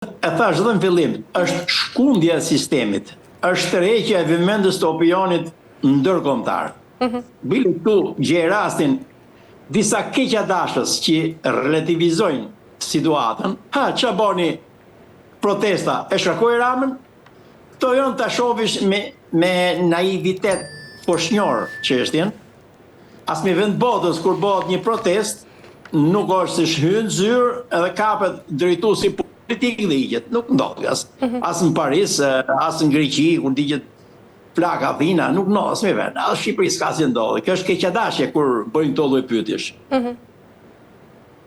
e thash edhe në fillim, është shkundja e sistemit, është tërheqja e vëmendjes të opinionit ndërkombëtar. Bile këtu gjej rastin disa keqadashës që relativizojnë situatën, që boni protesta e shkarkoi Ramën, këto janë ta shohësh me naivitet poshnjor çështjen. As me vend botës kur bëhet një protest, nuk është se shhyn zyrë edhe kapet drejtuesi politik dhe hiqet. Nuk ndodh as në Paris, as në Greqi, kur digjet flaka Athina, nuk ndodh as me vend. As në Shqipëri s'ka si ndodh. Kjo është keqadashje kur bëjnë këto lloj pyetjesh.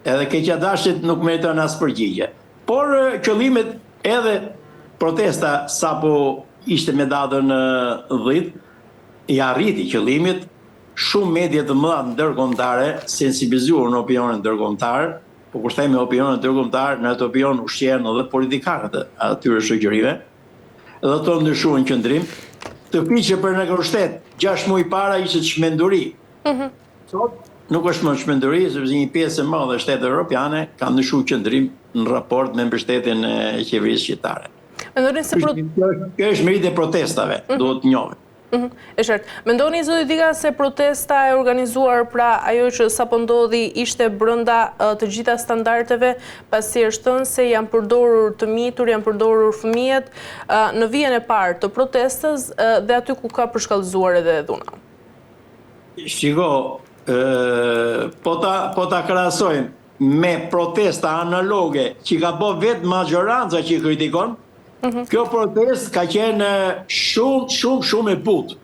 Edhe keqadashjet nuk meriton as përgjigje. Por qëllimet edhe protesta sapo ishte me datën 10, i arriti qëllimit. Shumë media të mëdha ndërkombëtare sensibilizuar në opinionin ndërkombëtar, po kur themi opinionin ndërkombëtar, në atë opinion ushqehen edhe politikanët e atyre shoqërive, dhe to ndryshuan qëndrim. Të fiqe për në Krushtet 6 muaj para ishte çmenduri. Sot nuk është më çmenduri, sepse një pjesë e madhe e shtetet evropiane kanë ndryshuar qëndrim në raport me mbështetjen e qeverisë shqiptare. Kjo është merit e protestave, duhet të njohim. E qartë. Mendoni zoti Dika se protesta e organizuar, pra ajo që sapo ndodhi, ishte brenda të gjitha standardeve, pasi është thënë se janë përdorur të mitur, janë përdorur fëmijët në vijën e parë të protestës dhe aty ku ka përshkallëzuar edhe dhuna? Shiko, po ta krahasojmë me protesta analoge që ka bë vetë majoranca që kritikon, kjo protest ka qenë shumë e butë.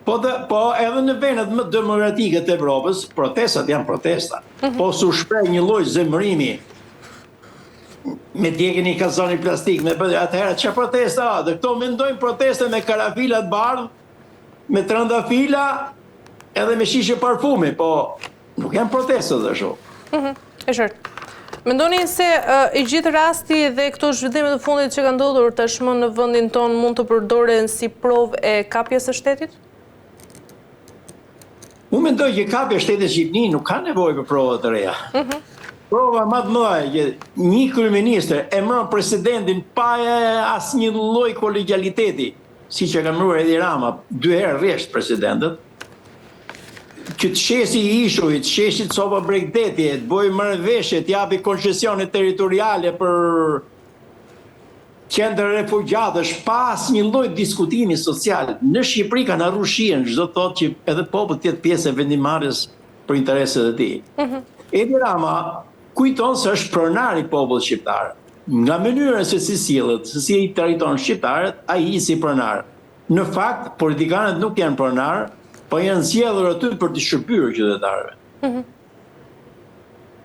Po edhe në vendet më demokratike të Evropës, protestat janë protesta. Po su shpreh një lloj zemërimi me djegjen i kazani plastik, me atëherë çfarë protesta? Dhe këto mendojnë proteste me karafila të bardhë, me trëndafila, edhe me shishe parfumi, po nuk janë protestat dhe shumë. E qartë. Mendoni se i gjithë rasti dhe këto zhvillime të fundit që kanë ndodhur tashmë në vendin tonë mund të përdoren si provë e kapjes së shtetit? Unë mendoj që kapja e shtetit Shqipëri nuk ka nevojë për prova të reja. Prova më të mëdha që një kryeminist e mron presidentin pa asnjë lloj kolegjialiteti, siç e ka mëruar Edi Rama 2 herë rresht presidentët. Që të shesi ishuj, të shesi copa bregdetje, të bëjë marrëveshje, të japi koncesione territoriale për qendra refugjatësh, pas një lloj diskutimi social. Në Shqipëri kanë harruar shihen, çdo thotë që edhe populli të jetë pjesë e vendimarrjes për interesat e tij. Edi Rama kujton se është pronar i popullit shqiptar. Nga mënyra se si sillet, se si i trajton shqiptarët, ai si pronar. Në fakt, politikanët nuk janë pronar, po janë zgjedhur aty për të shërbyer qytetarëve.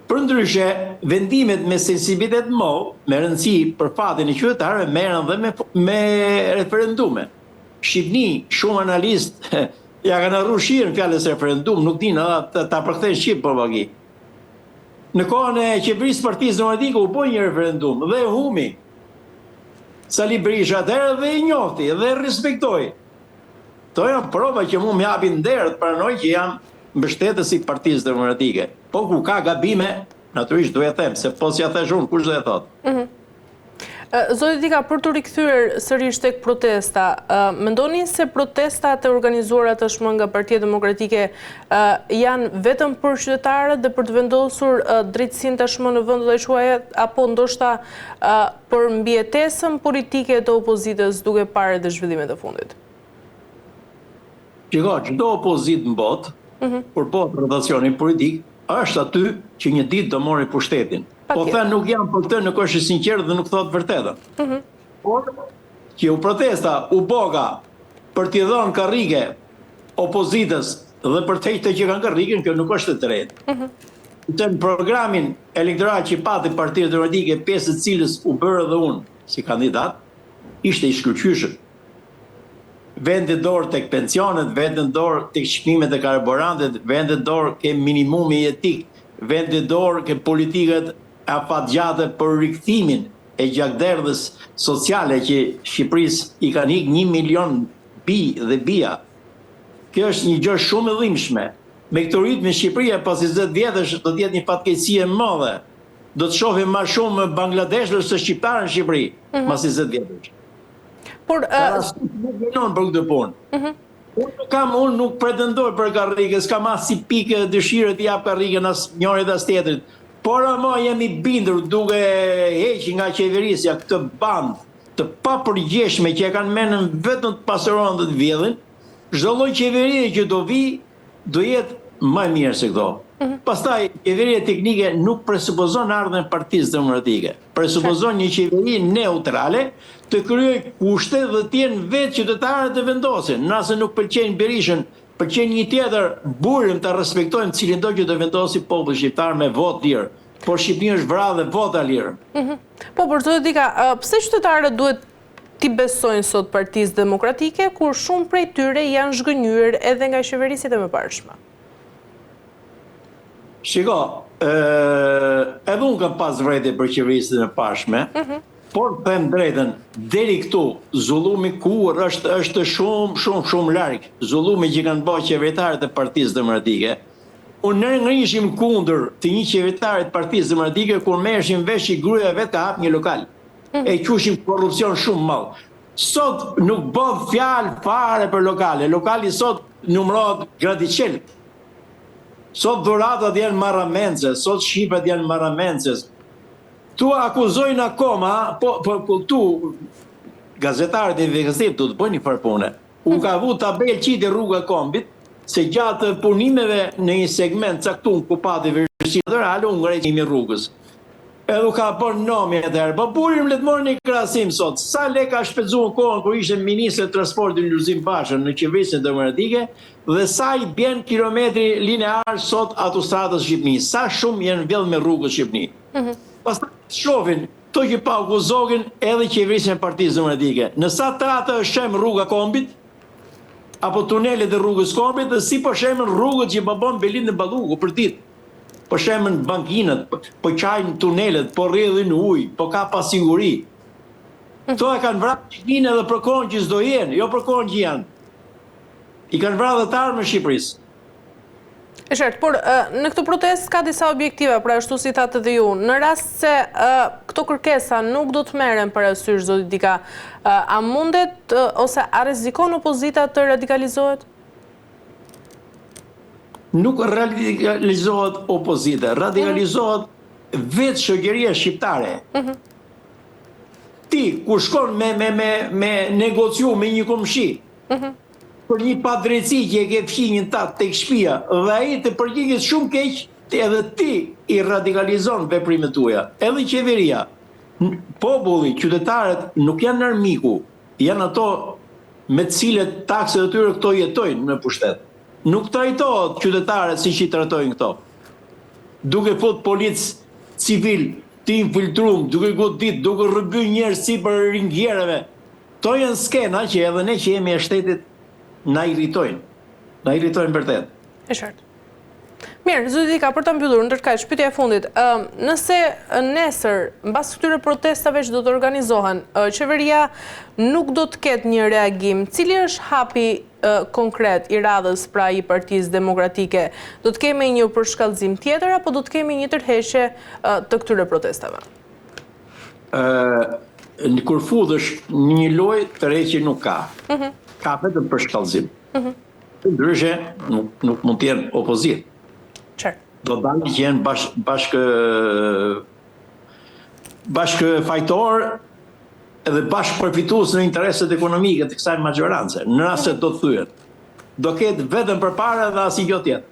Përndryshe, vendimet me sensibilitet me rëndësi për fatin e qytetarëve merren dhe me referendume. Shqipni, shumë analist ja kanë harruar shihen fjalës referendum, nuk dinë ta përkthejnë shqip për vagi. Në kohën e qeverisë Partisë Demokratike u bë një referendum dhe humi. Sali Berisha atëherë dhe i njofti dhe respektoi. To janë prova që mu më japin nder të pranoj që janë mbështetës i Partisë Demokratike. Po ku ka gabime, natyrisht duhet them, se po si ja thesh unë, kush do e thotë. Zoti Dika, për të rikthyer sërish tek protesta, mendoni se protestat e organizuara tashmë nga Partia Demokratike janë vetëm për qytetarët dhe për të vendosur drejtësinë tashmë në vendet e quaja, apo ndoshta për mbijetesën politike të opozitës duke parë edhe zhvillimet e fundit? Shiko, çdo opozit në botë, kur bëhet rotacioni politik, është aty që një ditë do mori pushtetin. Po thënë nuk jam për këtë, nuk është i sinqert dhe nuk thotë vërtetën. Por që u protesta, u boga për t'i dhënë karrige opozitës dhe për të që kanë karrigen, kjo nuk është e drejtë. Në programin elektoral që pati Partia Demokratike, pjesë e cilës u bërë edhe unë si kandidat, ishte i shkëlqyeshëm. Vendet dorë tek pensionet, vendet dorë tek çmimet e karburantit, vendet dorë ke minimumi jetik, vendet dorë ke politikat afatgjate për rikthimin e gjakderdhës sociale që Shqipërisë i kanë ikë 1 milion bi dhe bia. Kjo është një gjë shumë e dhimbshme. Me këtë ritëm Shqipëria pas 20 vjetësh do të jetë një fatkeqësi e madhe. do të shohim më shumë Bangladeshës se shqiptarë në Shqipëri, mas 20 vjetësh. Por nuk vjenon për këtë punë. Unë nuk pretendoj për karrige, s'kam as si pikë dëshirë të jap karrigën as njërit as tjetrit. Por ama jemi bindur duke heqë nga qeverisja këtë bandë të papërgjeshme që e kanë menën vetëm të pasuron dhe të vjedhin, çdo lloj qeverie që do vi, do jetë më mirë se këto. Pastaj, qeveria teknike nuk presupozon ardhmën e Partisë Demokratike. Presupozon një qeveri neutrale të kryej kushte dhe të jenë vetë qytetarët të vendosin. Nëse nuk pëlqejnë Berishën, pëlqejnë një tjetër, burim të respektojmë cilin do që të vendosi populli shqiptar me votë lirë. Por Shqipëria është vrarë dhe vota lirë. Po, por zotë Dika, pse qytetarët duhet t'i besojnë sot Partisë Demokratike, kur shumë prej tyre janë zhgënjur edhe nga qeverisit e mëparshme? Shiko, edhe unë kam pas vrejtje për qeverisit e mëparshme, por them drejtën, deri këtu, zullumi kur është shumë larg. Zullumi që kanë bërë qeveritarët e Partisë Demokratike. Unë ne ngriheshim kundër të një qeveritari të Partisë Demokratike kur merreshim vesh i gruaja vet ka hap një lokal. E qushim korrupsion shumë madh. Sot nuk bëhet fjalë fare për lokale. Lokali sot numërohet graticel. Sot dhuratat janë marramence, sot shqipat janë marramence. Tu akuzojnë akoma, po tu gazetarët e investimit do të bëjnë një farë pune. U ka avu tabel qiti rruga Kombit, se gjatë punimeve në një segment caktuar ku pati vështirësi reale u ngrejtimi rrugës. Edhe u ka bërë nomi atëherë. Po burim le të marrë një krahasim sot. Sa lek ka shpenzuar kohën kur ishte ministri i transportit Lulzim Basha në qeverinë demokratike dhe sa i bën kilometri linear sot autostradës Shqipëni. Sa shumë janë vjedhur me rrugës Shqipëni. Pastaj shohin to që pa akuzohen edhe qeverinë e Partisë Demokratike. Në sa tratë është shem rruga Kombit apo tunelet e rrugës Kombit dhe si po shemën rrugët që po bën Belin në Balluku për ditë. Po shemën bankinët, po qajnë tunelet, po rrjedhin ujë, po ka pasiguri. Këto e kanë vrarë Shqipërinë edhe për kohën që s'do jenë, jo për kohën që janë. I kanë vrarë dhe të armën Shqipërisë. E qartë, por në këtë protestë ka disa objektiva, pra ashtu si thatë edhe ju. Në rast se këto kërkesa nuk do të merren parasysh, zoti Dika, a mundet ose a rrezikon opozita të radikalizohet? Nuk radikalizohet opozita, radikalizohet vetë shoqëria shqiptare. Ti, kur shkon me negociu me një komshi, për një padrejtësi që e ke fqinjën tatë tek shtëpia, dhe ai të përgjigjet shumë keq, edhe ti i radikalizon veprimet tuaja. Edhe qeveria, populli, qytetarët nuk janë armiku, janë ato me të cilët takset e tyre këto jetojnë në pushtet. Nuk trajtohet qytetarët si që i trajtojnë këto. Duke fut policë civil, të infiltrum, duke godit, duke rrëby njerëz si për ringjiereve. To janë skena që edhe ne që jemi e shtetit na irritojnë. Na irritojnë vërtet. E qartë. Mirë, zoti Dika, për të mbyllur, ndërkaq, pyetja e fundit. Nëse nesër, mbas këtyre protestave që do të organizohen, qeveria nuk do të ketë një reagim, cili është hapi konkret i radhës pra i Partisë Demokratike? Do të kemi një përshkallëzim tjetër apo do të kemi një tërheqje të këtyre protestave? Kur fudhësh një lojë, tërheqje nuk ka. Ka vetëm përshkallëzim. Ndryshe nuk mund të jenë opozitë. Do dalë që jenë bashkë fajtor edhe bashkë përfitues në intereset ekonomike të kësaj magjorance. Në rast se do të thyet, do ketë vetëm përpara dhe asnjë gjë tjetër.